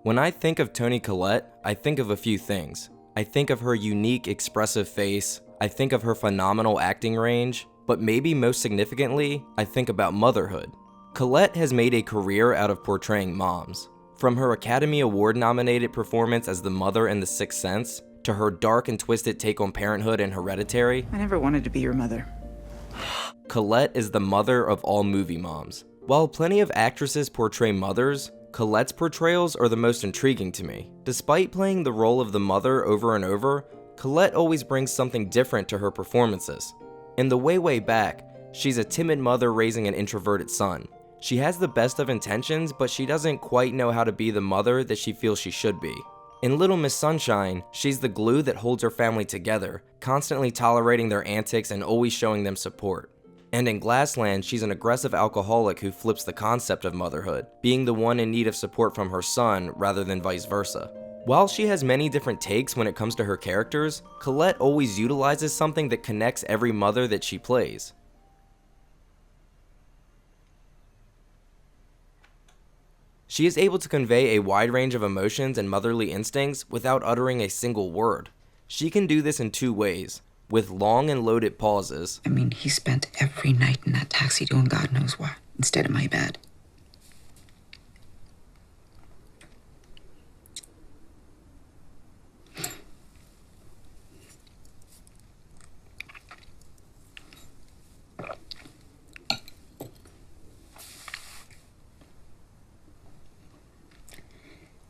When I think of Toni Collette, I think of a few things. I think of her unique, expressive face, I think of her phenomenal acting range, but maybe most significantly, I think about motherhood. Collette has made a career out of portraying moms. From her Academy Award-nominated performance as the mother in The Sixth Sense, to her dark and twisted take on parenthood in Hereditary, I never wanted to be your mother. Collette is the mother of all movie moms. While plenty of actresses portray mothers, Collette's portrayals are the most intriguing to me. Despite playing the role of the mother over and over, Collette always brings something different to her performances. In The Way Back, she's a timid mother raising an introverted son. She has the best of intentions, but she doesn't quite know how to be the mother that she feels she should be. In Little Miss Sunshine, she's the glue that holds her family together, constantly tolerating their antics and always showing them support. And in Glassland, she's an aggressive alcoholic who flips the concept of motherhood, being the one in need of support from her son rather than vice versa. While she has many different takes when it comes to her characters, Collette always utilizes something that connects every mother that she plays. She is able to convey a wide range of emotions and motherly instincts without uttering a single word. She can do this in two ways, with long and loaded pauses. I mean, he spent every night in that taxi doing God knows what, instead of my bed.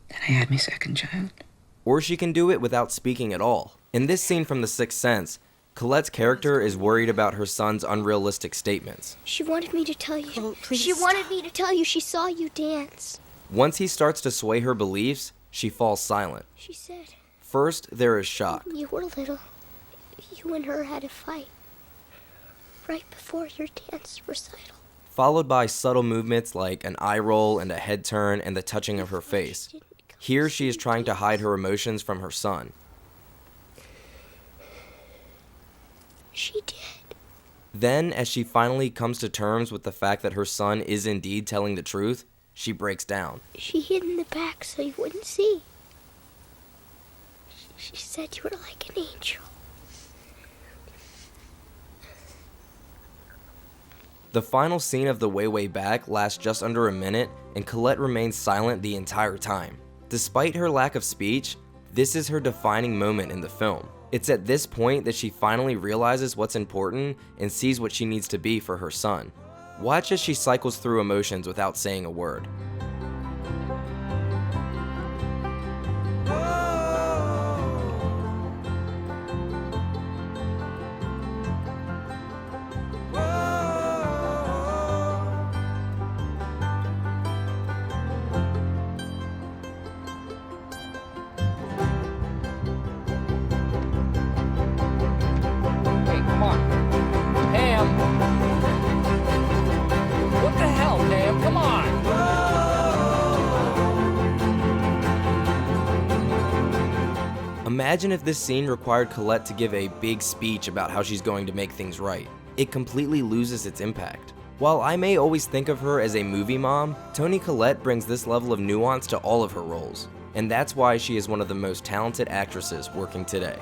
Then I had my second child. Or she can do it without speaking at all. In this scene from The Sixth Sense, Collette's character is worried about her son's unrealistic statements. She wanted me to tell you. Oh, please She wanted me to tell you she saw you dance. Once he starts to sway her beliefs, she falls silent. She said, First, there is shock. when you were little, you and her had a fight. Right before your dance recital. Followed by subtle movements like an eye roll and a head turn and the touching of her face. Here she is trying to hide her emotions from her son. She did. Then, as she finally comes to terms with the fact that her son is indeed telling the truth, she breaks down. She hid in the back so you wouldn't see. She said you were like an angel. The final scene of The Way Back lasts just under a minute, and Collette remains silent the entire time. Despite her lack of speech, this is her defining moment in the film. It's at this point that she finally realizes what's important and sees what she needs to be for her son. Watch as she cycles through emotions without saying a word. Hey, come on. Pam! What the hell, Pam? Come on! Imagine if this scene required Collette to give a big speech about how she's going to make things right. It completely loses its impact. While I may always think of her as a movie mom, Toni Collette brings this level of nuance to all of her roles, and that's why she is one of the most talented actresses working today.